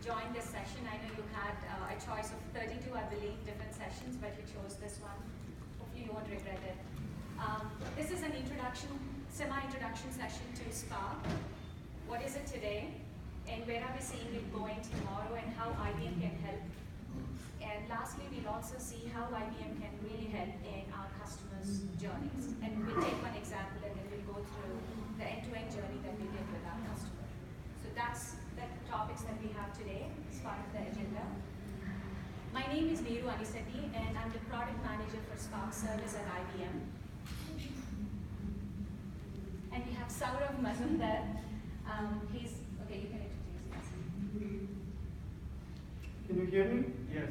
join this session. I know you had a choice of 32, I believe, different sessions, but you chose this one. Hopefully you won't regret it. This is an introduction, semi-introduction session to Spark. What is it today? And where are we seeing it going tomorrow, and how IBM can help? And lastly, we'll also see how IBM can really help in our customers' journeys. And we'll take one example, and then we'll go through the end-to-end journey that we did with our customer. So that's the topics that we have today as part of the agenda. My name is Neeru Anisetti, and I'm the product manager for Spark Service at IBM. And we have Saurav Mazumdar. He's, okay, you can introduce yourself. Can you hear me? Yes.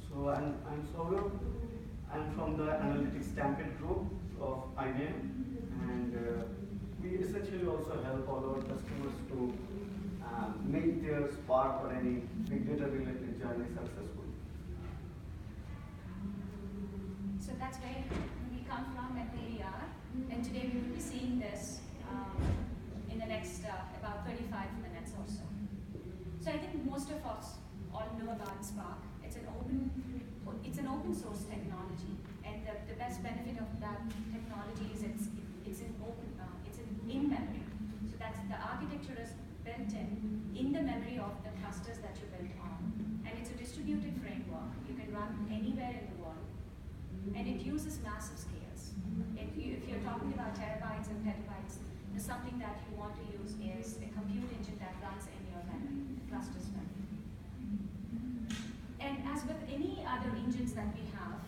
So I'm Saurav. I'm from the Analytics Stampede group of IBM, and we essentially also help all our customers to make their Spark or any big data related journey successful. So that's where we come from and where we are. And today we will be seeing this in the next about 35 minutes or so. So I think most of us all know about Spark. It's an open source technology, and the best benefit of that technology is it's in memory. So that's the architecture is built in the memory of the clusters that you built on, and it's a distributed framework. You can run anywhere in the world, and it uses massive scales. If you're talking about terabytes and petabytes, something that you want to use is a compute engine that runs in your memory, clusters memory. And as with any other engines that we have,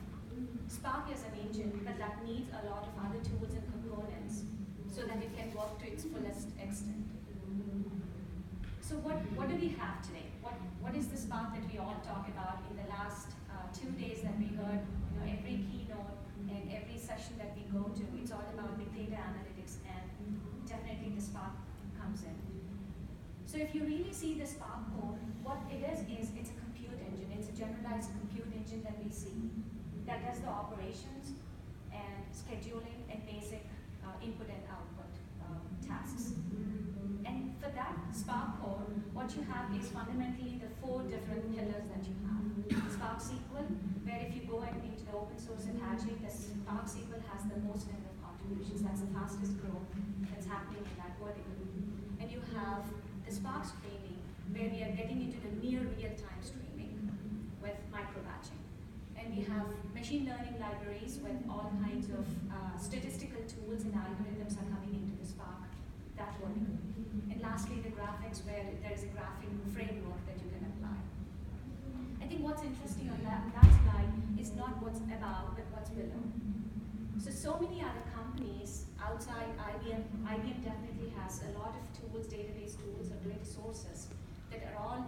Spark is an engine, but that needs a lot of other tools and components so that it can work to its fullest extent. So what do we have today? What is the Spark that we all talk about in the last 2 days that we heard? Every keynote and every session that we go to, it's all about big data analytics, and definitely the Spark comes in. So if you really see the Spark code, what it is it's a compute engine. It's a generalized compute engine that we see that does the operations and scheduling and basic input and output tasks. And for that Spark core, what you have is fundamentally the 4 different pillars that you have. Spark SQL, where if you go into the open source Apache, the Spark SQL has the most number of contributions. That's the fastest growth that's happening in that vertical. And you have the Spark streaming, where we are getting into the near real-time streaming with micro-batching. And we have machine learning libraries with all kinds of statistical tools and algorithms are coming into the Spark, that vertical. And lastly, the graphics, where there is a graphic framework that you can apply. I think what's interesting on that slide is not what's above, but what's below. So many other companies outside IBM definitely has a lot of tools, database tools, or data sources that are all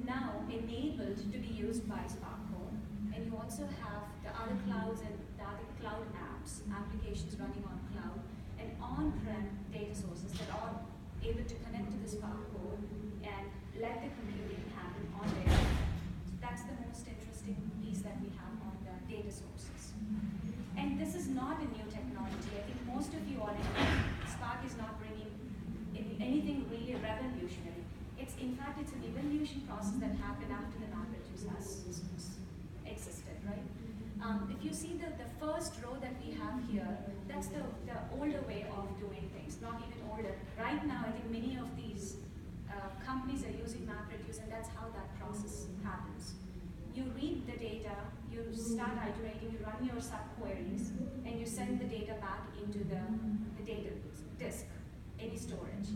now enabled to be used by Spark Core. And you also have the other clouds and the other cloud apps, applications running on cloud, and on-prem data sources that are able to connect to the Spark Core and let the computing happen on their own. So that's the most interesting piece that we have on the data sources. And this is not a new technology. I think most of you already know Spark is not bringing anything really revolutionary. In fact, it's an evolution process that happened after the MapReduce has existed, right? If you see the first row that we have here, that's the older way of doing things, not even older. Right now, I think many of these companies are using MapReduce, and that's how that process happens. You read the data, you start iterating, you run your subqueries, and you send the data back into the data disk, any storage.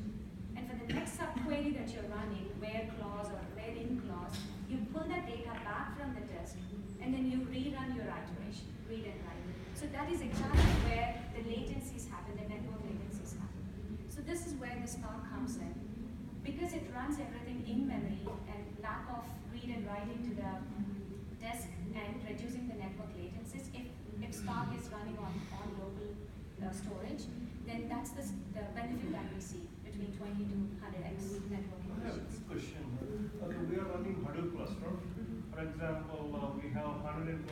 And for the next subquery that you're running, where clause or where in clause, you pull that data back from the disk, and then you rerun your iteration, read and write. So that is exactly where the latencies happen, the network latencies happen. So this is where the Spark comes in. Because it runs everything in memory and lack of read and write into the disk and reducing the network latencies, if Spark is running on local storage, then that's the benefit that we see between 20 to 100x network efficiency. Question. Okay, we are running Hadoop cluster. For example, we have 128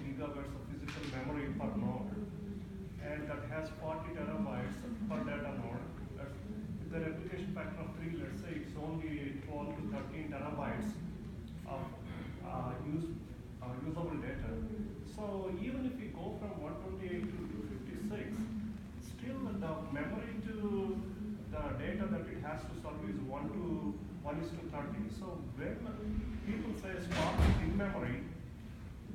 gigabytes of physical memory per node, and that has 40 terabytes per data node. With the replication factor of 3, let's say it's only 12 to 13 terabytes of usable data. So even if we go from 128 to 256, still the memory to the data that it has to serve is 1:30. So when people say Spark is in memory,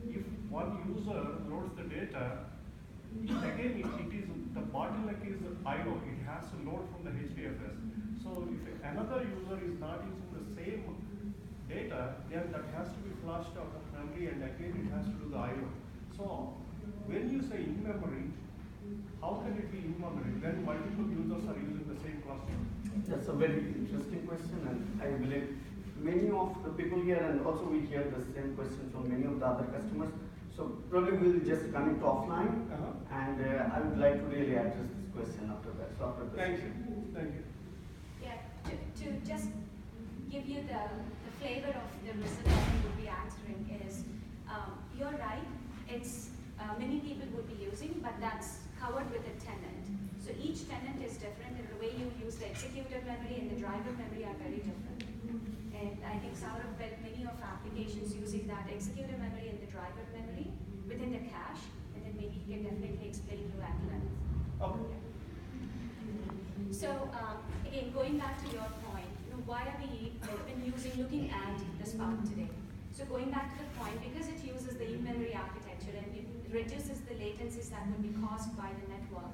if one user loads the data, again it is the bottleneck is I/O. It has to load from the HDFS. So if another user is not using the same data, then that has to be flushed out of memory, and again it has to do the I/O. So when you say in memory, how can it be in memory when multiple users are using the same cluster? That's a very interesting question, and I believe many of the people here, and also we hear the same question from many of the other customers. So probably we'll just connect offline, and I would like to really address this question after that. So after the Thank you. session. Thank you. Yeah, to just give you the flavor of the result that we would be answering is, you're right, it's many people would be using, but that's covered with a tenant. So each tenant is different, and the way you use the executive memory and the driver memory are very different. And I think Saurabh built many of our applications using that executive memory and the driver memory within the cache, and then maybe he can definitely explain you at length. Okay. So again, going back to your point, why are we looking at the Spark today? So going back to the point, because it uses the in-memory architecture and it reduces the latencies that would be caused by the network,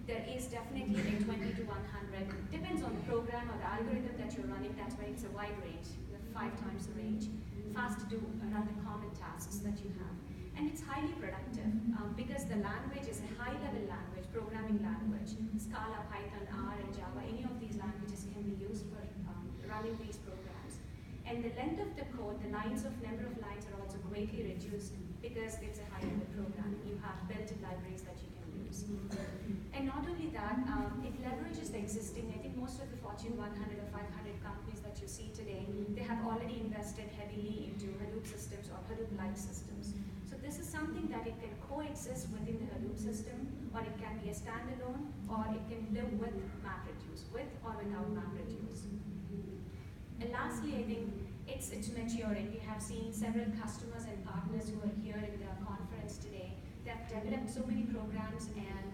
there is definitely a 20 to 100. Depends on the program or the algorithm that you're running. That's why it's a wide range, 5 times the range, fast to run the common tasks that you have. And it's highly productive because the language is a high-level language, programming language. Scala, Python, R, and Java, any of these languages can be used for running these programs. And the length of the code, the number of lines are also greatly reduced because it's a high-level program. You have built-in libraries that you can use. And not only that, it leverages the existing, I think most of the Fortune 100 or 500 companies that you see today, they have already invested heavily into Hadoop systems or Hadoop-like systems. So this is something that it can coexist within the Hadoop system, or it can be a standalone, or it can live with MapReduce, with or without MapReduce. And lastly, I think it's maturing. We have seen several customers and partners who are here in the conference today. They have developed so many programs and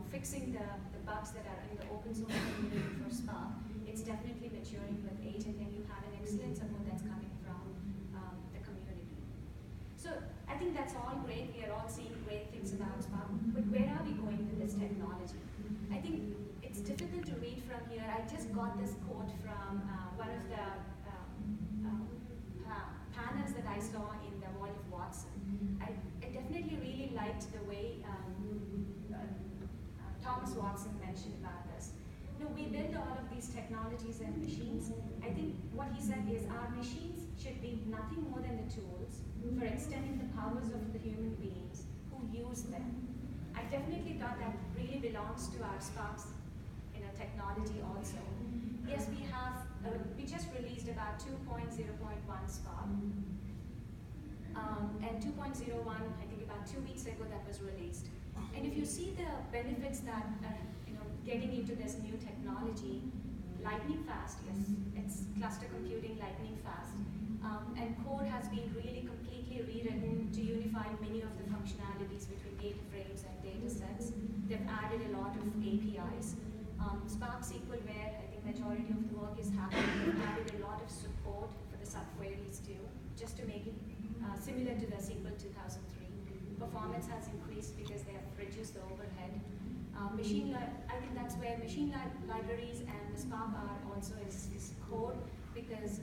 fixing the bugs that are in the open source community for Spark. It's definitely maturing with age, and then you have an excellent support that's coming from the community. So I think that's all great. We are all seeing great things about Spark, but where are we going with this technology? I think it's difficult to read from here. I just got this quote from one of the panels that I saw in the World of Watson. I definitely really liked the way Thomas Watson mentioned about this. We build all of these technologies and machines. I think what he said is our machines should be nothing more than the tools for extending the powers of the human beings who use them. I definitely thought that really belongs to our Sparks technology also. Yes, we just released about 2.0.1 Spark. And 2.01, I think about 2 weeks ago that was released. And if you see the benefits that are getting into this new technology, lightning fast, yes, it's cluster computing lightning fast. And core has been really completely rewritten to unify many of the functionalities between data frames and data sets. They've added a lot of APIs. Spark SQL, where I think majority of the work is happening, they've added a lot of support for the subqueries too, just to make it similar to the SQL 2003. Performance has increased because they have reduced the overhead. I think that's where machine libraries and the Spark are also is core, because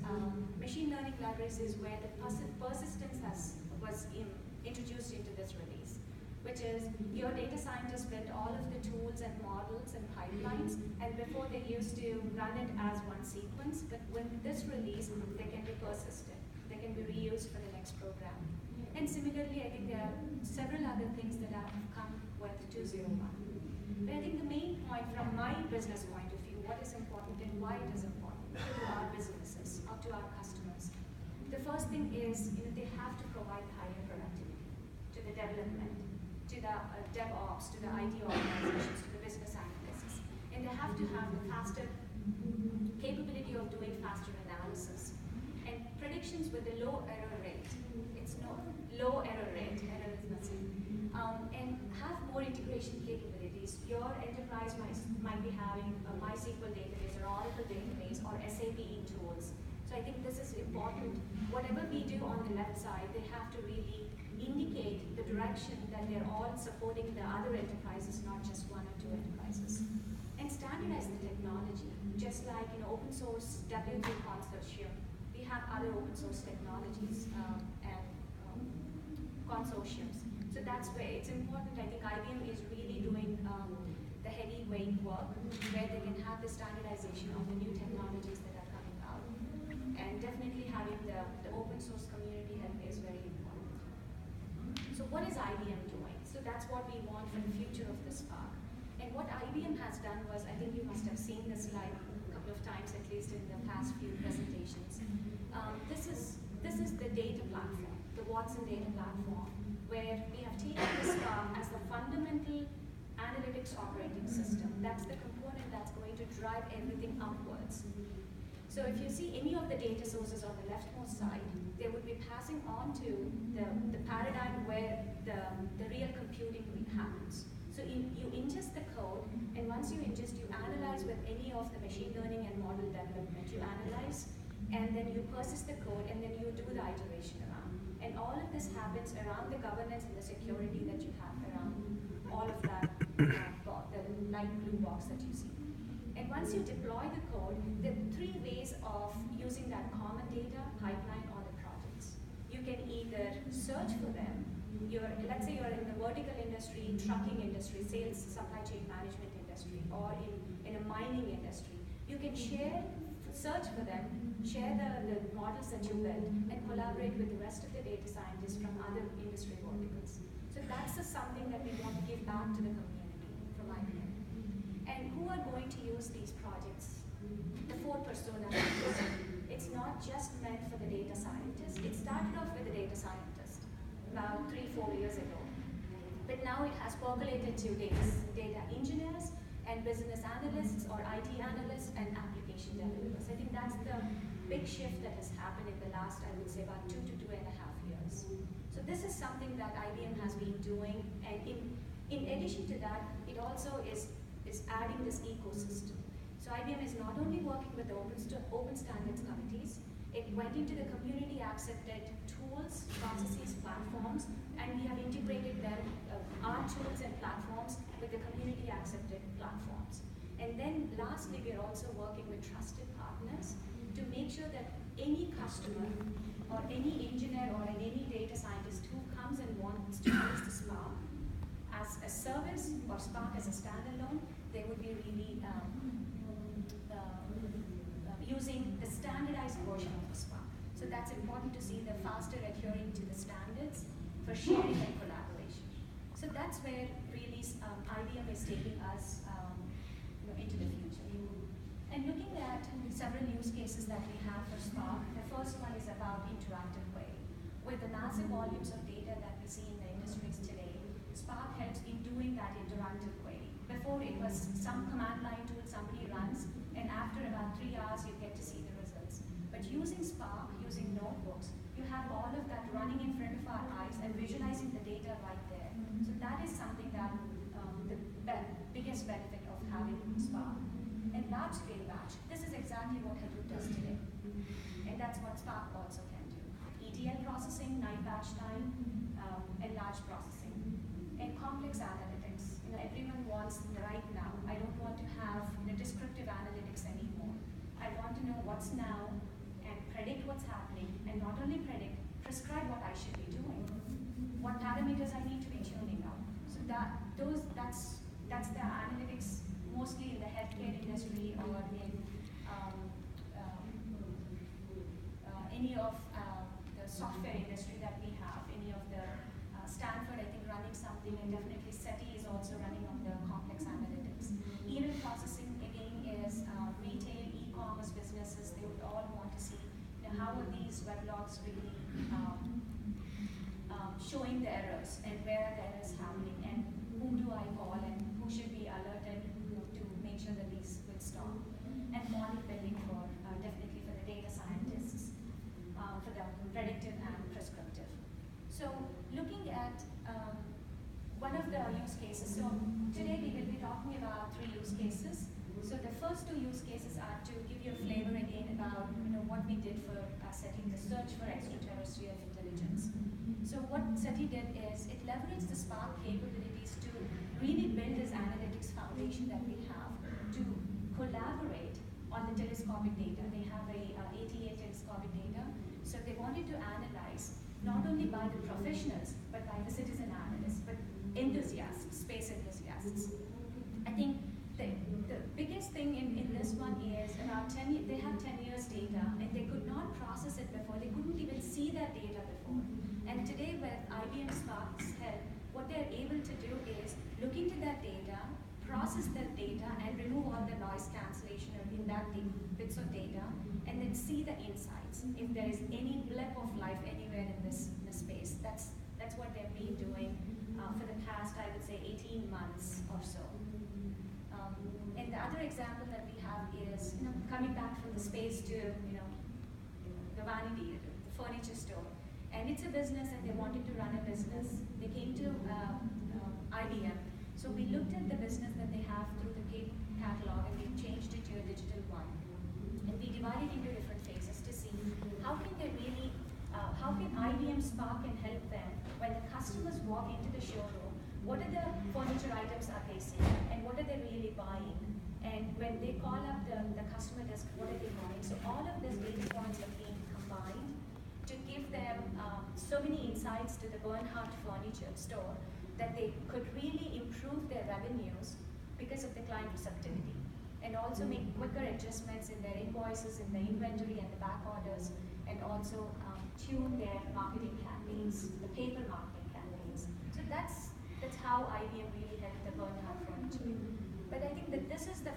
machine learning libraries is where the persistence was introduced into this release, which is your data scientists built all of the tools and models and pipelines, and before they used to run it as one sequence, but with this release, they can be persistent. They can be reused for the next program. And similarly, I think there are several other things that have come with 2.01. But I think the main point from my business point of view, what is important and why it is important to our businesses or to our customers. The first thing is they have to provide higher productivity to the development, to the DevOps, to the IT organizations, to the business analysts. And they have to have the faster capability of doing faster analysis. And with a low error rate. It's no low error rate, error is nothing. And have more integration capabilities. Your enterprise might be having a MySQL database or Oracle database or SAP tools. So I think this is important. Whatever we do on the left side, they have to really indicate the direction that they're all supporting the other enterprises, not just one or two enterprises. And standardize the technology. Just like in open source W3 consortium, we have other open source technologies and consortiums. So that's where it's important. I think IBM is really doing the heavyweight work where they can have the standardization of the new technologies that are coming out. And definitely having the open source community help is very important. So what is IBM doing? So that's what we want for the future of the Spark. And what IBM has done was, I think you must have seen this slide a couple of times, at least in the past few presentations. This is the data platform, the Watson data platform, where we have taken the Spark as the fundamental analytics operating system. That's the component that's going to drive everything upwards. So if you see any of the data sources on the leftmost side, they would be passing on to the paradigm where the real computing happens. So you ingest the code, and once you ingest, you analyze with any of the machine learning and model development. You analyze, and then you persist the code, and then you do the iteration around. And all of this happens around the governance and the security that you have around all of that, the light blue box that you see. And once you deploy the code, there are three ways of using that common data pipeline on the projects. You can either search for them. Let's say you're in the vertical industry, trucking industry, sales, supply chain management industry, or in a mining industry. You can search for them, share the models that you built, and collaborate with the rest of the data scientists from other industry verticals. So that's something that we want to give back to the community from IBM. And who are going to use these projects? The four personas. It's not just meant for the data scientists. It started off with the data scientist about 3-4 years ago. But now it has percolated to data engineers and business analysts or IT analysts and application developers. I think that's the big shift that has happened in the last, I would say, about 2 to 2.5 years. So this is something that IBM has been doing, and in addition to that, it also is adding this ecosystem. So IBM is not only working with the open standards committees, it went into the community accepted tools, processes, platforms, and we have integrated them, our tools and platforms, with the community accepted platforms. And then lastly, we are also working with trusted partners to make sure that any customer or any engineer or any data scientist who comes and wants to use the Spark as a service or Spark as a standalone, they would be really using the standardized version of the Spark. So that's important to see the faster adhering to the standards for sharing and collaboration. So that's where really IBM is taking us into the future. And looking at several use cases that we have for Spark, the first one is about interactive query. With the massive volumes of data that we see in the industries today, Spark helps in doing that interactive query. Before it was some command line tool somebody runs, and after about 3 hours you get to see the results. But using Spark, using notebooks, you have all of that running in front of our eyes and visualizing the data right there. So that is something that the biggest benefit of having Spark. And large scale batch, this is exactly what Hadoop does today. And that's what Spark also can do. ETL processing, night batch time, and large processing. And complex analytics. Everyone wants the right now. I don't want to have descriptive analytics anymore. I want to know what's now and predict what's happening, and not only predict, prescribe what I should be doing, what parameters I need to be tuning out. So that's the analytics mostly in the healthcare industry or in any of the software industry that we have, any of the Stanford, I think, running something, and definitely SETI is also running on the complex analytics. Event processing, again, is retail, e-commerce businesses. They would all want to see how are these weblogs really showing the errors and where the errors happening, and whom do I call and who should be alerted to make sure that these will stop. And model building for definitely for the data scientists, for the cases. So today we will be talking about 3 use cases. So the first 2 use cases are to give you a flavor again about what we did for SETI, the search for extraterrestrial intelligence. So what SETI did is it leveraged the Spark capabilities to really build this analytics foundation that we have to collaborate on the telescopic data. They have a 88 telescopic data. So they wanted to analyze not only by the professionals, but by the citizen analysts, but enthusiasts, space enthusiasts. I think the biggest thing in this one is about they have 10 years data, and they could not process it before. They couldn't even see that data before. And today with IBM Spark's help, what they're able to do is look into that data, process that data, and remove all the noise cancellation in that bits of data, and then see the insights. If there is any blip of life anywhere in this space, that's what they've been doing for the past, I would say, 18 months or so. And the other example that we have is, coming back from the space to, the vanity, the furniture store. And it's a business, and they wanted to run a business. They came to IBM. So we looked at the business that they have through the paper catalog, and we changed it to a digital one. And we divided into different phases to see how can they really, how can IBM Spark can help them when the customers walk into the showroom. What are the furniture items are they seeing, and what are they really buying? And when they call up the customer desk, what are they buying? So all of these data points are being combined to give them so many insights to the Bernhardt furniture store that they could really improve their revenues because of the client receptivity, and also make quicker adjustments in their invoices, in the inventory and the back orders, and also tune their marketing campaigns, the paper marketing campaigns. So that's how IBM really helped the Bernhardt furniture. But I think that this is the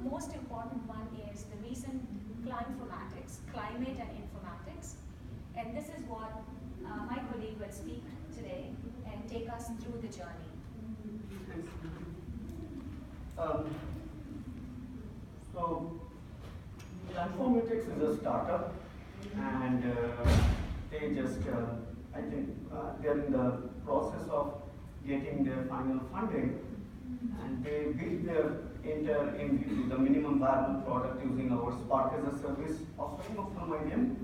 most important one is the recent Climformatics, climate and informatics. And this is what my colleague will speak today and take us through the journey. So, Climformatics is a startup, and they just, I think, they're in the process of getting their final funding, and they built their entire MVP, the minimum viable product, using our Spark as a service offering from IBM.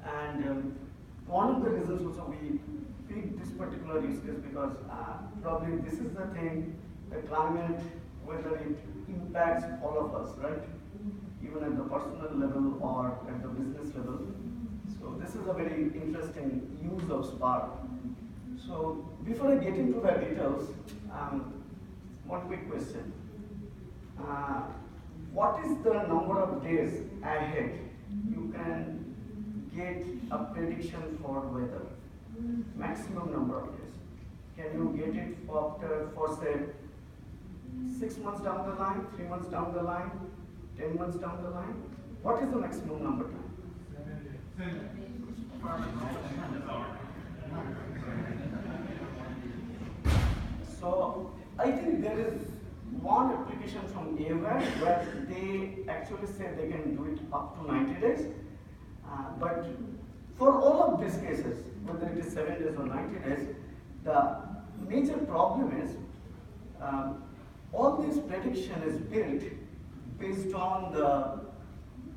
And one of the reasons also we picked this particular use case because probably this is the thing, the climate, whether it impacts all of us, right? Even at the personal level or at the business level. So this is a very interesting use of Spark. So before I get into the details, one quick question. What is the number of days ahead you can get a prediction for weather? Maximum number of days. Can you get it for say 6 months down the line, 3 months down the line, 10 months down the line? What is the maximum number time? 'So I think there is one application from AWare where they actually say they can do it up to 90 days. But for all of these cases, whether it is 7 days or 90 days, the major problem is all this prediction is built based on the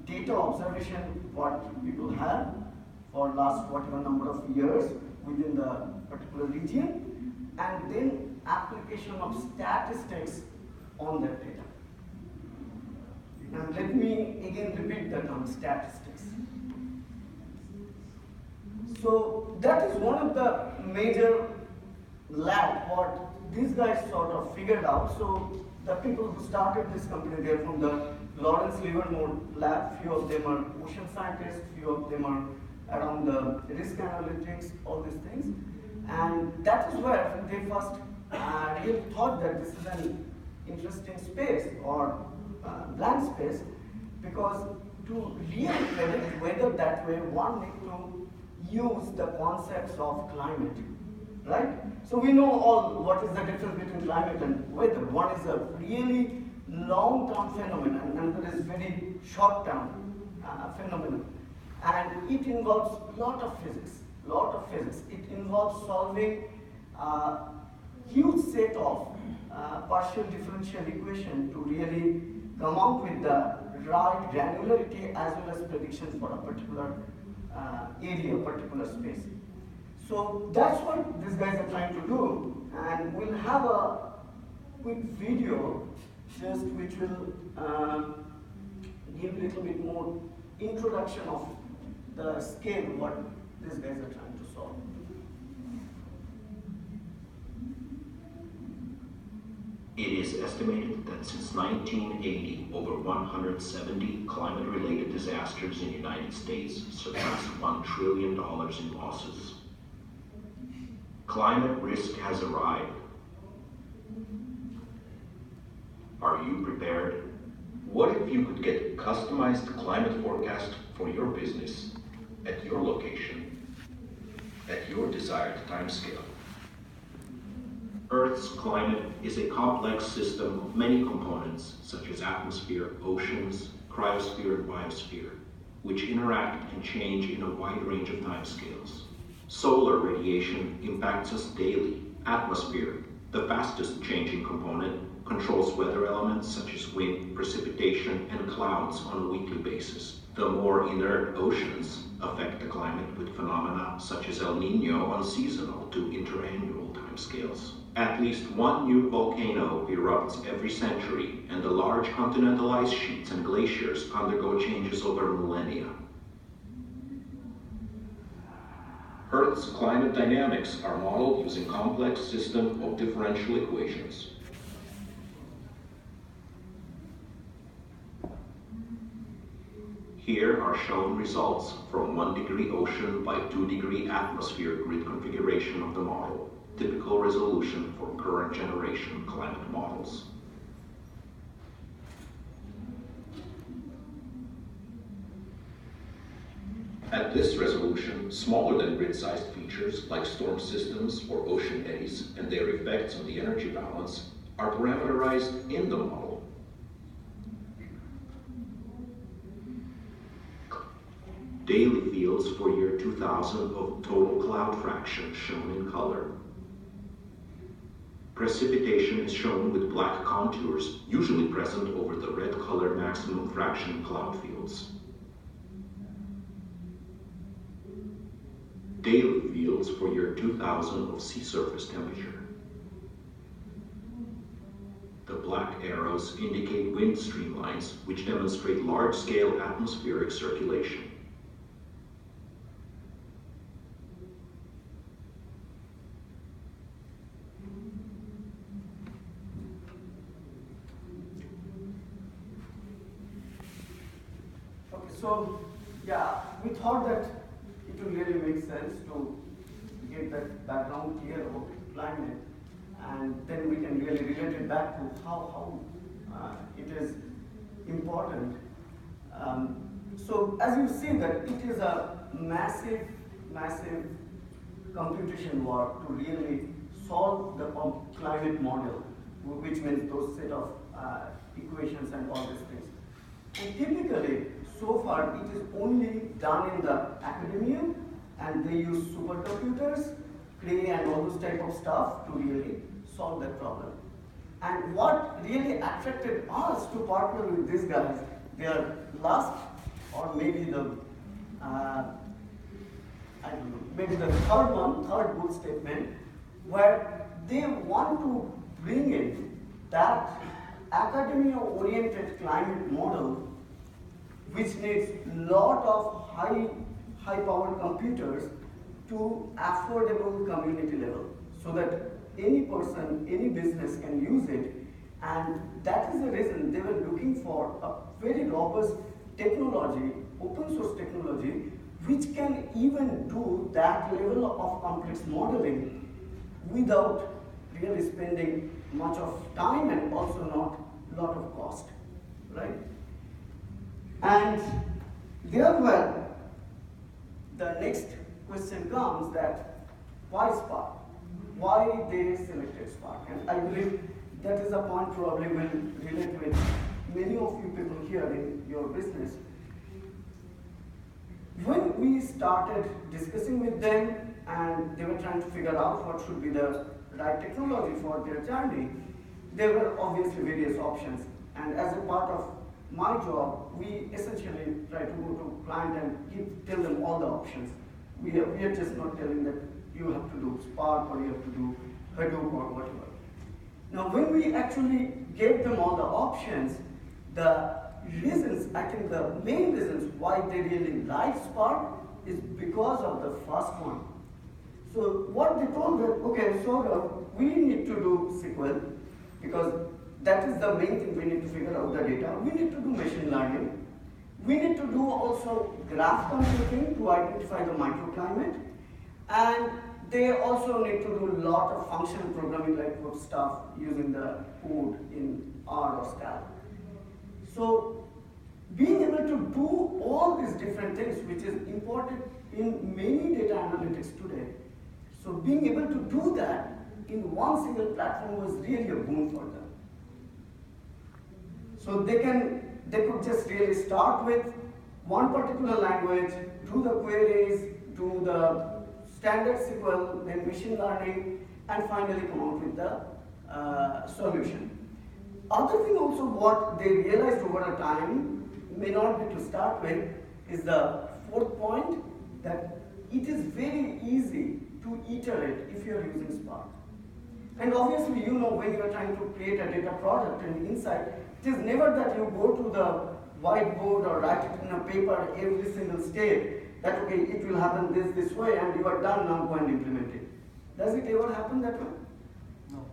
data observation what people have for last whatever number of years within the particular region, and then application of statistics on that data. And let me again repeat the term statistics. So that is one of the major lab what these guys sort of figured out. So the people who started this company, they're from the Lawrence Livermore lab. Few of them are ocean scientists, few of them are around the risk analytics, all these things. And that is where they first really thought that this is an interesting space or blank space, because to really predict weather that way, one need to use the concepts of climate, right? So we know all what is the difference between climate and weather. One is a really long-term phenomenon, and another is very short-term phenomenon. And it involves a lot of physics, It involves solving huge set of partial differential equation to really come out with the right granularity as well as predictions for a particular area, particular space. So that's what these guys are trying to do, and we'll have a quick video just which will give a little bit more introduction of the scale what these guys are trying to solve. It is estimated that since 1980, over 170 climate-related disasters in the United States surpassed $1 trillion in losses. Climate risk has arrived. Are you prepared? What if you could get customized climate forecast for your business, at your location, at your desired timescale? Earth's climate is a complex system of many components, such as atmosphere, oceans, cryosphere, and biosphere, which interact and change in a wide range of timescales. Solar radiation impacts us daily. Atmosphere, the fastest changing component, controls weather elements such as wind, precipitation, and clouds on a weekly basis. The more inert oceans affect the climate with phenomena such as El Niño on seasonal to interannual timescales. At least one new volcano erupts every century, and the large continental ice sheets and glaciers undergo changes over millennia. Earth's climate dynamics are modeled using a complex system of differential equations. Here are shown results from 1 degree ocean by 2 degree atmosphere grid configuration of the model, typical resolution for current generation climate models. At this resolution, smaller than grid-sized features like storm systems or ocean eddies and their effects on the energy balance are parameterized in the model. Daily fields for year 2000 of total cloud fraction shown in color. Precipitation is shown with black contours, usually present over the red color maximum fraction cloud fields. Daily fields for year 2000 of sea surface temperature. The black arrows indicate wind streamlines, which demonstrate large-scale atmospheric circulation. So, yeah, we thought that it would really make sense to get that background clear about climate, and then we can really relate it back to how it is important. So, as you see that it is a massive computation work to really solve the climate model, which means those set of equations and all these things. And typically, so far, it is only done in the academia, and they use supercomputers, Cray, and all those type of stuff to really solve that problem. And what really attracted us to partner with these guys, their last, or maybe the, I don't know, maybe the third good statement, where they want to bring in that academia-oriented climate model, which needs lot of high-powered computers to affordable community level, so that any person, any business can use it. And that is the reason they were looking for a very robust technology, open source technology, which can even do that level of complex modeling without really spending much of time and also not lot of cost, right? And therefore, the next question comes that why Spark? Why they selected Spark? And I believe that is a point probably will relate with many of you people here in your business. When we started discussing with them and they were trying to figure out what should be the right technology for their journey, there were obviously various options. And as a part of my job, we essentially try to go to client and tell them all the options. We are just not telling that you have to do Spark or you have to do Hadoop or whatever. Now, when we actually gave them all the options, the reasons, I think the main reasons why they really like Spark is because of the first one. So what they told them, okay, so we need to do SQL because that is the main thing we need to figure out the data. We need to do machine learning. We need to do also graph computing to identify the microclimate. And they also need to do a lot of functional programming like stuff using the code in R or Scala. So being able to do all these different things, which is important in many data analytics today, so being able to do that in one single platform was really a boon for them. So they could just really start with one particular language, do the queries, do the standard SQL, then machine learning, and finally come out with the solution. Other thing also what they realized over a time, may not be to start with, is the fourth point, that it is very easy to iterate if you are using Spark. And obviously, you know, when you are trying to create a data product and inside, it is never that you go to the whiteboard or write it in a paper every single step, that okay, it will happen this way and you are done, now go and implement it. Does it ever happen that way? No.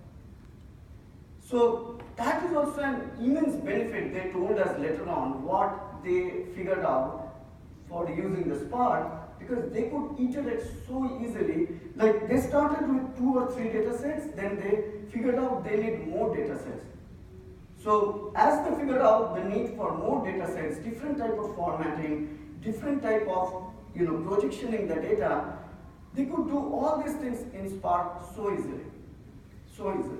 So that is also an immense benefit. They told us later on what they figured out for using the Spark, because they could iterate so easily. Like they started with 2 or 3 data sets, then they figured out they need more data sets. So as they figured out the need for more data sets, different type of formatting, different type of projectioning the data, they could do all these things in Spark so easily. So easily.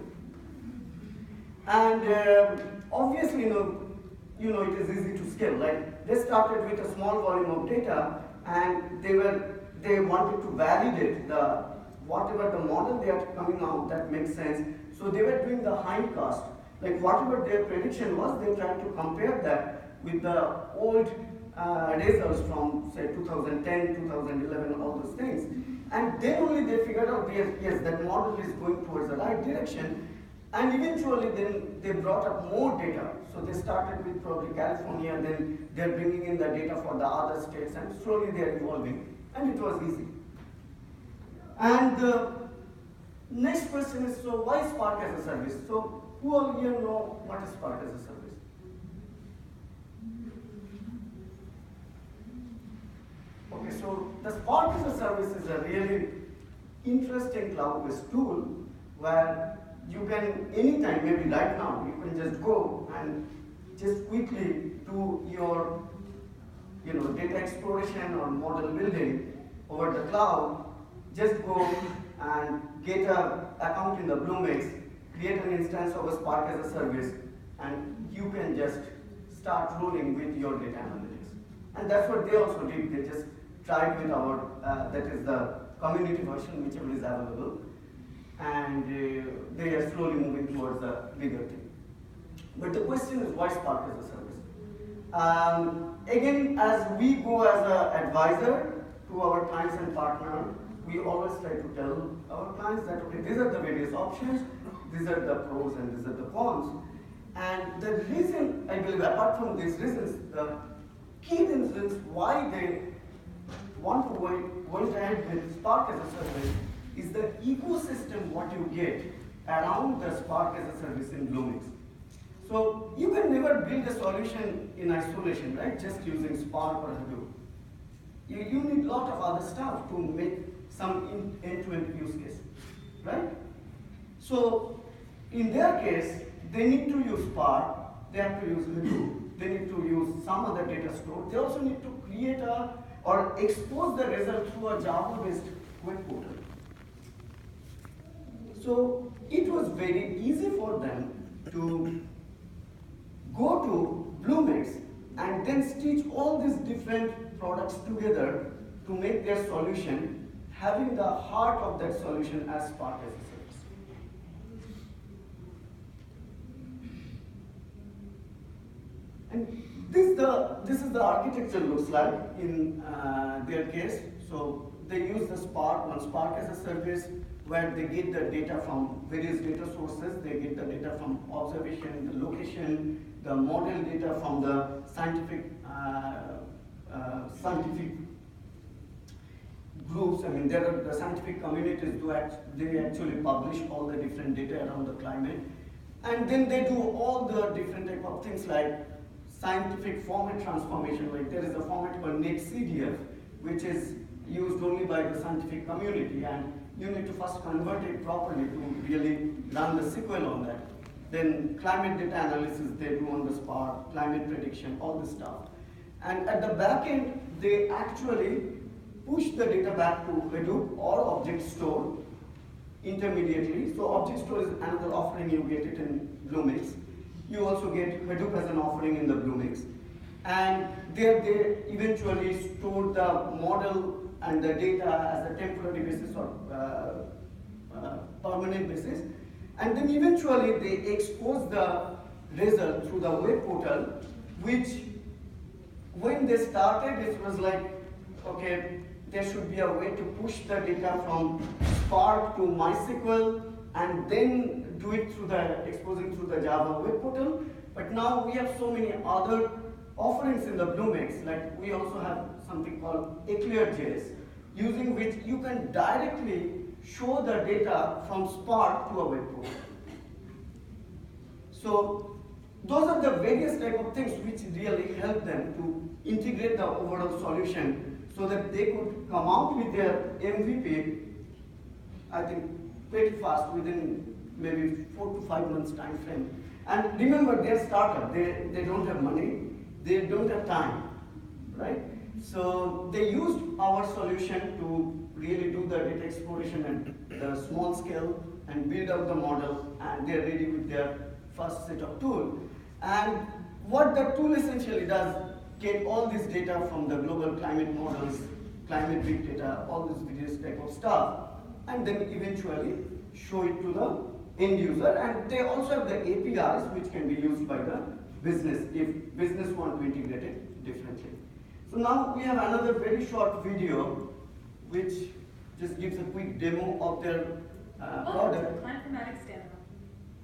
And obviously, it is easy to scale. Like they started with a small volume of data, and they wanted to validate the whatever the model they are coming out that makes sense. So they were doing the hindcast, like whatever their prediction was, they tried to compare that with the old results from say 2010, 2011, all those things, and then only they figured out yes, that model is going towards the right direction. And eventually then they brought up more data. So they started with probably California, then they're bringing in the data for the other states, and slowly they're evolving. And it was easy. And the next question is, so why Spark as a service? So who all here know what is Spark as a service? Okay, so the Spark as a service is a really interesting cloud-based tool where you can, anytime, maybe right now, you can just go and just quickly do your data exploration or model building over the cloud. Just go and get an account in the Bluemix, create an instance of a Spark as a service, and you can just start rolling with your data analytics. And that's what they also did. They just tried with our, that is the community version, whichever is available. And they are slowly moving towards a bigger thing. But the question is, why Spark as a service? Again, as we go as an advisor to our clients and partners, we always try to tell our clients that, okay, these are the various options, these are the pros and these are the cons. And the reason, I believe, apart from these reasons, the key reasons why they want to go ahead with Spark as a service is the ecosystem what you get around the Spark as a service in Bluemix. So you can never build a solution in isolation, right? Just using Spark or Hadoop. You need a lot of other stuff to make some end-to-end use case, right? So in their case, they need to use Spark, they have to use Hadoop, they need to use some other data store. They also need to create or expose the result through a Java-based web portal. So it was very easy for them to go to Bluemix and then stitch all these different products together to make their solution, having the heart of that solution as Spark as a service. And this is the architecture looks like in their case. So they use the Spark, one Spark as a service where they get the data from various data sources. They get the data from observation, the location, the model data from the scientific groups. I mean, there are the scientific communities they actually publish all the different data around the climate. And then they do all the different type of things like scientific format transformation. Like there is a format called NetCDF, which is used only by the scientific community, and you need to first convert it properly to really run the SQL on that. Then climate data analysis they do on the Spark, climate prediction, all this stuff. And at the back end, they actually push the data back to Hadoop or object store intermediately. So object store is another offering, you get it in Bluemix. You also get Hadoop as an offering in the Bluemix. And there they eventually store the model and the data as a temporary basis or permanent basis. And then eventually they expose the result through the web portal, which when they started, it was like, okay, there should be a way to push the data from Spark to MySQL and then do it through the exposing through the Java web portal. But now we have so many other offerings in the Bluemix. Like we also have something called Eclair.js, using which you can directly show the data from Spark to a web portal. So those are the various type of things which really help them to integrate the overall solution so that they could come out with their MVP, I think, pretty fast within maybe 4 to 5 months time frame. And remember, they're startup. They don't have money. They don't have time, right? So they used our solution to really do the data exploration and the small scale and build out the model, and they're ready with their first set of tool. And what the tool essentially does, get all this data from the global climate models, climate big data, all this various type of stuff, and then eventually show it to the end user. And they also have the APIs which can be used by the business if business want to integrate it differently. So now we have another very short video which just gives a quick demo of their product. Climate-Formatics demo.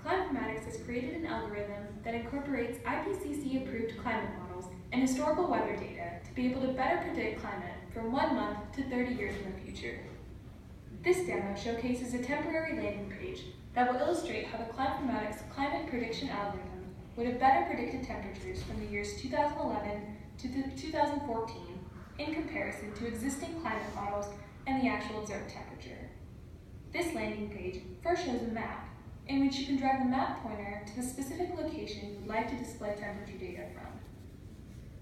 Climate-Formatics has created an algorithm that incorporates IPCC-approved climate models and historical weather data to be able to better predict climate from 1 month to 30 years in the future. This demo showcases a temporary landing page that will illustrate how the Climate-Formatics climate prediction algorithm would have better predicted temperatures from the years 2011 to 2014 in comparison to existing climate models and the actual observed temperature. This landing page first shows a map in which you can drag the map pointer to the specific location you would like to display temperature data from.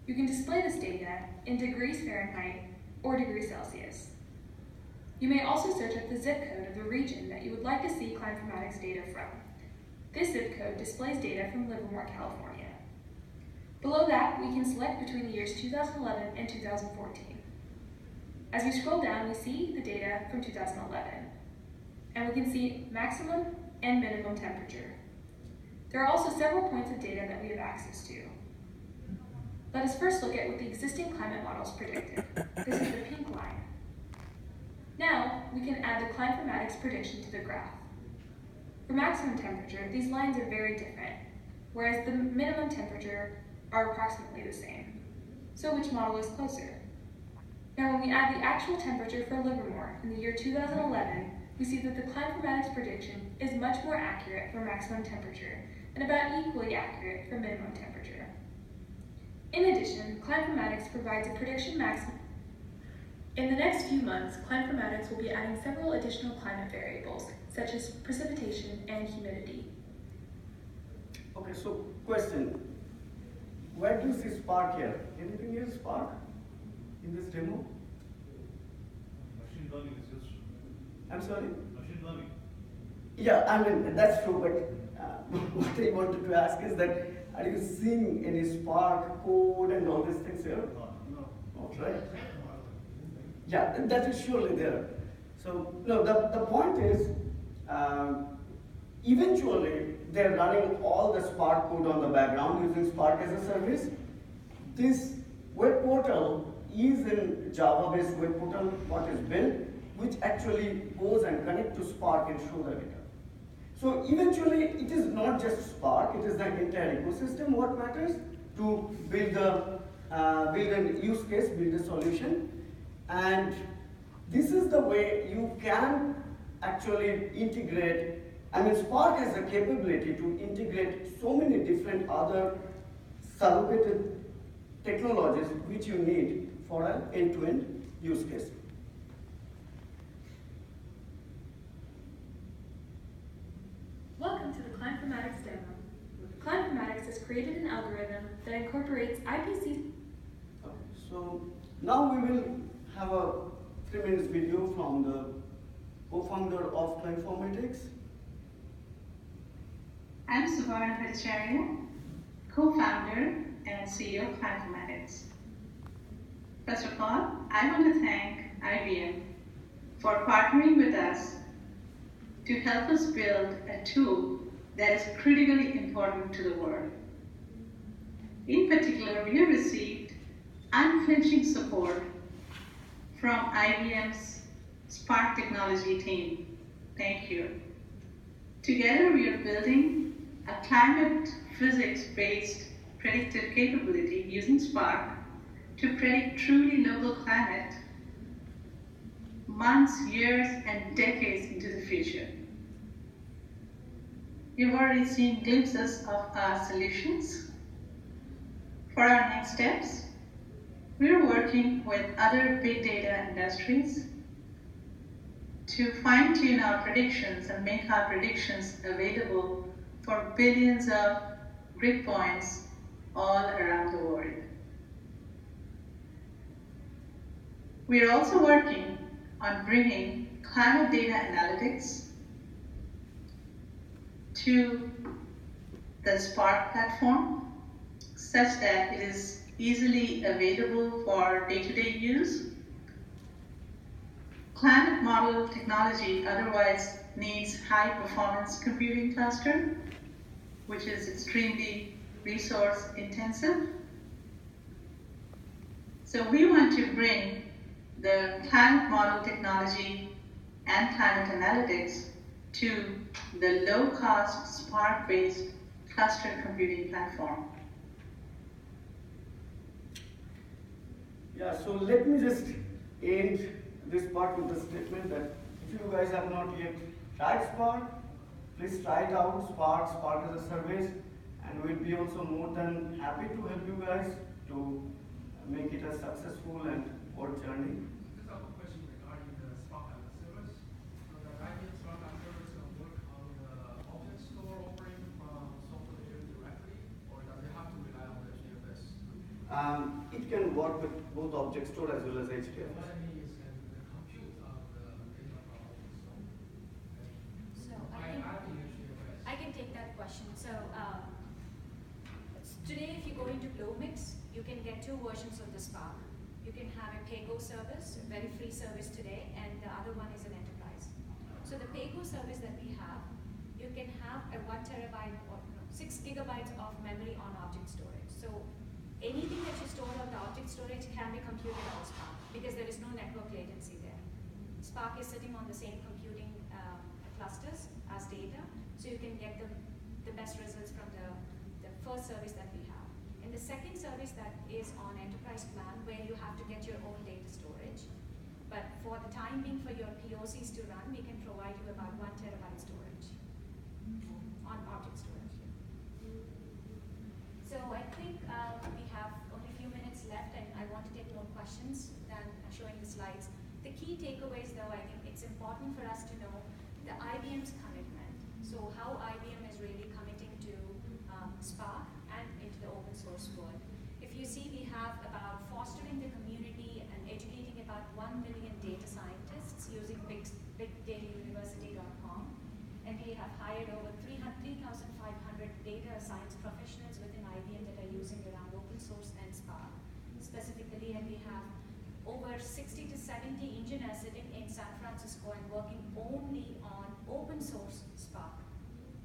You can display this data in degrees Fahrenheit or degrees Celsius. You may also search up the zip code of the region that you would like to see Climate-Formatics data from. This zip code displays data from Livermore, California. Below that, we can select between the years 2011 and 2014. As we scroll down, we see the data from 2011, and we can see maximum and minimum temperature. There are also several points of data that we have access to. Let us first look at what the existing climate models predicted. This is the pink line. Now, we can add the Climate-Formatics prediction to the graph. For maximum temperature, these lines are very different, whereas the minimum temperature are approximately the same. So which model is closer? Now, when we add the actual temperature for Livermore in the year 2011, we see that the Climate-Formatics prediction is much more accurate for maximum temperature and about equally accurate for minimum temperature. In addition, Climate-Formatics provides a prediction maximum. In the next few months, Climate-Formatics will be adding several additional climate variables, such as precipitation and humidity. Okay, so question. Where do you see Spark here? Anything here Spark in this demo? Machine learning is just I'm sorry? machine learning. Yeah, I mean, that's true, but what I wanted to ask is that, are you seeing any Spark code and all these things here? No. Okay. Yeah, that is surely there. So, no, the point is, eventually, they're running all the Spark code on the background using Spark as a service, this web portal is in Java-based web portal what is built, which actually goes and connect to Spark and show the data. So eventually, it is not just Spark; it is the entire ecosystem what matters to build a use case, build a solution, and this is the way you can actually integrate. I mean, Spark has the capability to integrate so many different other surrogated technologies which you need for an end-to-end use case. Welcome to the Climate-Formatics demo. Climate-Formatics has created an algorithm that incorporates IPC. Okay, so now we will have a 3 minutes video from the co-founder of Climate-Formatics. I'm Suvarna Bhattacharya, co-founder and CEO of Climate-Formatics. First of all, I want to thank IBM for partnering with us to help us build a tool that is critically important to the world. In particular, we have received unflinching support from IBM's Spark technology team. Thank you. Together, we are building a climate physics-based predictive capability using Spark to predict truly local climate months, years, and decades into the future. You've already seen glimpses of our solutions. For our next steps, we're working with other big data industries to fine-tune our predictions and make our predictions available for billions of grid points all around the world. We're also working on bringing climate data analytics to the Spark platform such that it is easily available for day-to-day use. Climate model technology otherwise needs high-performance computing cluster, which is extremely resource intensive. So we want to bring the climate model technology and climate analytics to the low-cost Spark-based cluster computing platform. Yeah, so let me just end this part with the statement that if you guys have not yet tried Spark, please try it out. Spark is a service, and we'll be also more than happy to help you guys to make it a successful and worth journey. Just have a question regarding the Spark as a service. So the IBM Spark as a service will work on the object store offering from software layer directly, or does it have to rely on the HDFS? It can work with both object store as well as What HDFS. I mean is the compute of the data from object store. So I have the HDFS. I can take that question. So today, if you go into Bluemix, you can get 2 versions of the Spark. You can have a pay-go service, a very free service today, and the other one is an enterprise. So the pay-go service that we have, you can have a 1 terabyte or 6 gigabytes of memory on object storage. So anything that you store on the object storage can be computed on Spark because there is no network latency there. Spark is sitting on the same computing clusters as data, so you can get the best results from the first service that we have. And the second service that is on enterprise plan where you have to get your own data storage. But for the time being for your POCs to run, we can provide you about 1 terabyte storage on object storage. So I think we have only a few minutes left and I want to take more questions than showing the slides. The key takeaways though, I think it's important for us to know the IBM's commitment. So how IBM is really committing to Spark and into the open source world. If you see, we have about fostering the community and educating about 1 million data scientists using bigdatauniversity.com. And we have hired over 3,500 data science professionals within IBM that are using around open source and Spark specifically. And we have over 60 to 70 engineers sitting in San Francisco and working only on open source Spark,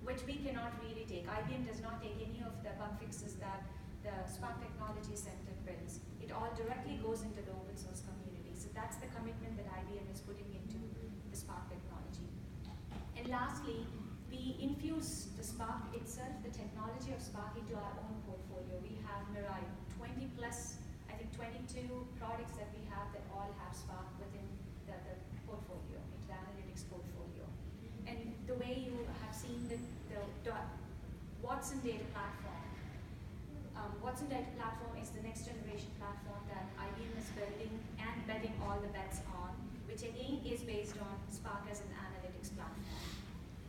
which we cannot really take. IBM does not take any of the bug fixes that the Spark Technology Center builds, it all directly goes into the open source community. So that's the commitment that IBM is putting into the Spark technology. And lastly, we infuse the Spark itself, the technology of Spark, into our own portfolio. We have Mirai, 20 plus, I think 22 products that we have that all have Spark within the portfolio, into the analytics portfolio. And the way you have seen the Watson data platform, Watson data platform is the next generation platform that IBM is building and betting all the bets on, which again is based on Spark as an analytics platform.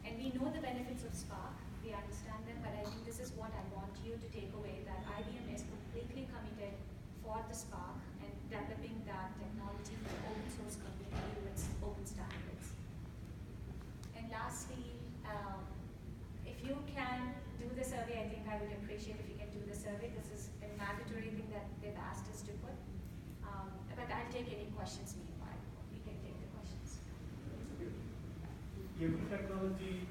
And we know the benefits of Spark, we understand them, but I think this is what I want you to take away, that IBM is completely committed for the Spark and developing that technology for the open source community with open standards. And lastly, if you can do the survey, I think I would appreciate if you can do the survey. This is a mandatory thing that they've asked us to put. But I'll take any questions meanwhile. We can take the questions. Every technology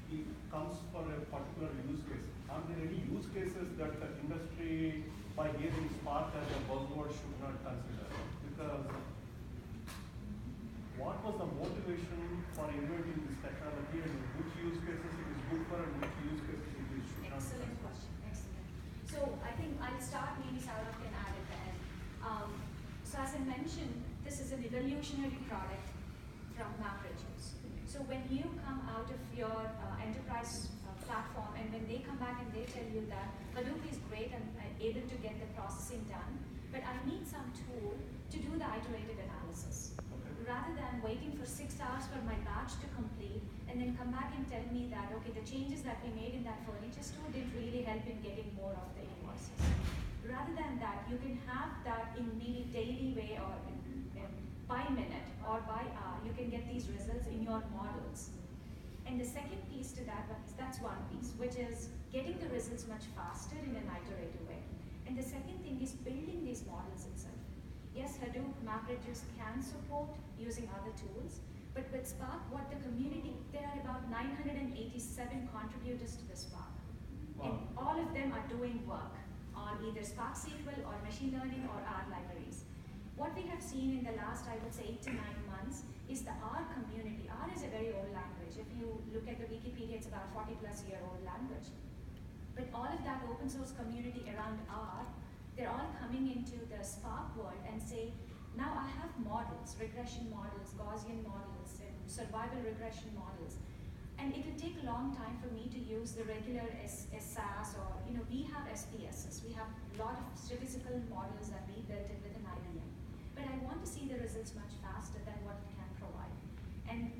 comes for a particular use case. Are there any use cases that the industry, by hearing Spark as a buzzword, should not consider? Because what was the motivation for inventing this technology, and which use cases it is good for and which use cases it is should not? Excellent question. Excellent. So I think I'll start. Maybe Saurav can add at the end. So as I mentioned, this is an evolutionary product from MapReduce. So when you come out of your enterprise platform, and when they come back and they tell you that Hadoop is great and able to get the processing done, but I need some tool to do the iterative analysis. Rather than waiting for 6 hours for my batch to complete and then come back and tell me that, okay, the changes that we made in that furniture store didn't really help in getting more of the invoices. Rather than that, you can have that in maybe daily way or by minute or by hour, you can get these results in your models. And the second piece to that one is, that's one piece, which is getting the results much faster in an iterative way. And the second thing is building these models itself. Yes, Hadoop, MapReduce can support using other tools, but with Spark, what the community, there are about 987 contributors to the Spark. Wow. And all of them are doing work on either Spark SQL or machine learning or R libraries. What we have seen in the last, I would say, 8 to 9 months is the R community. R is a very old language. If you look at the Wikipedia, it's about a 40-plus-year-old language. But all of that open source community around R, they're all coming into the Spark world and say, now I have models, regression models, Gaussian models, and survival regression models. And it will take a long time for me to use the regular SAS or, we have SPSS. We have a lot of statistical models that we built in within IBM. But I want to see the results much faster than what it can provide. And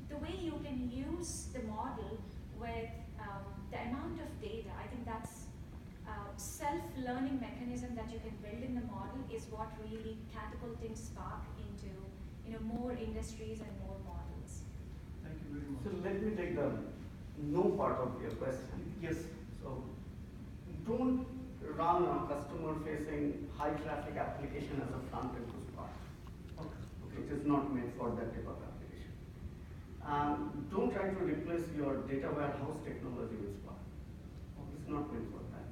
the way you can use the model with the amount of data, I think that's self-learning mechanism that you can build in the model is what really catapulting Spark into more industries and more models. Thank you very much. So let me take the no part of your question. Yes. So don't run a customer-facing high-traffic application as a front-end to Spark. Okay. It is not made for that type of application. Don't try to replace your data warehouse technology with Spark. Okay. It's not made for that.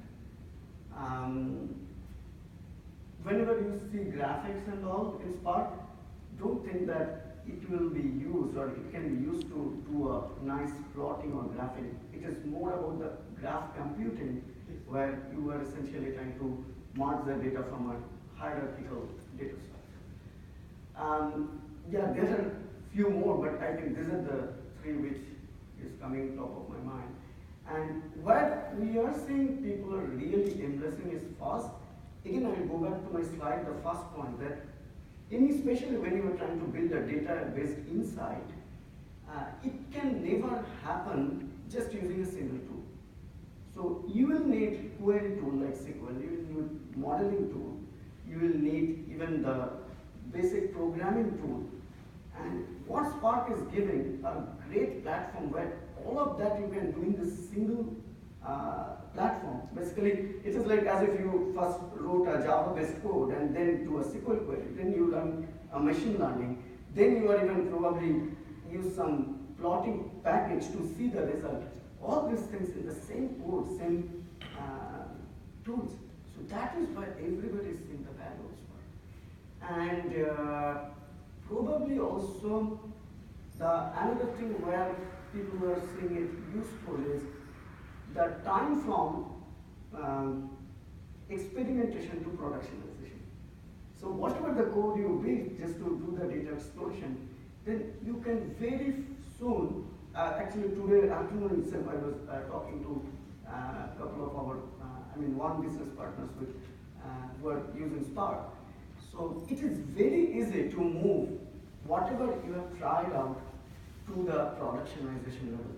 Whenever you see graphics and all in Spark, don't think that it will be used or it can be used to do a nice plotting or graphing. It is more about the graph computing, where you are essentially trying to merge the data from a hierarchical data structure. Yeah, there are few more, but I think these are the three which is coming top of my mind. And what we are seeing people are really embracing is fast. Again, I will go back to my slide, the first point, that especially when you are trying to build a data-based insight, it can never happen just using a single tool. So you will need query tool like SQL, you will need modeling tool, you will need even the basic programming tool. And what Spark is giving a great platform where all of that you can do in this single platform. Basically, it is like as if you first wrote a Java-based code and then do a SQL query, then you learn a machine learning, then you are even probably use some plotting package to see the result. All these things in the same code, same tools. So So that is why everybody is seeing the value of Spark. And probably also another thing where people were seeing it useful is the time from experimentation to productionization. So whatever the code you build just to do the data explosion, then you can very soon, actually today afternoon itself I was talking to a couple of our, one business partners who are using Spark. So it is very easy to move whatever you have tried out to the productionization level.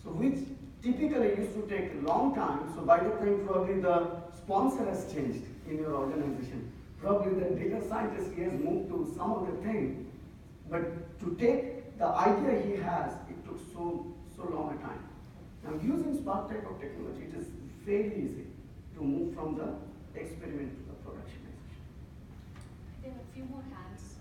So which typically used to take a long time, so by the time probably the sponsor has changed in your organization, probably the data scientist he has moved to some other thing, but to take the idea he has, it took so long a time. Now using Spark type of technology, it is very easy to move from the experiment to the productionization. There are a few more hands.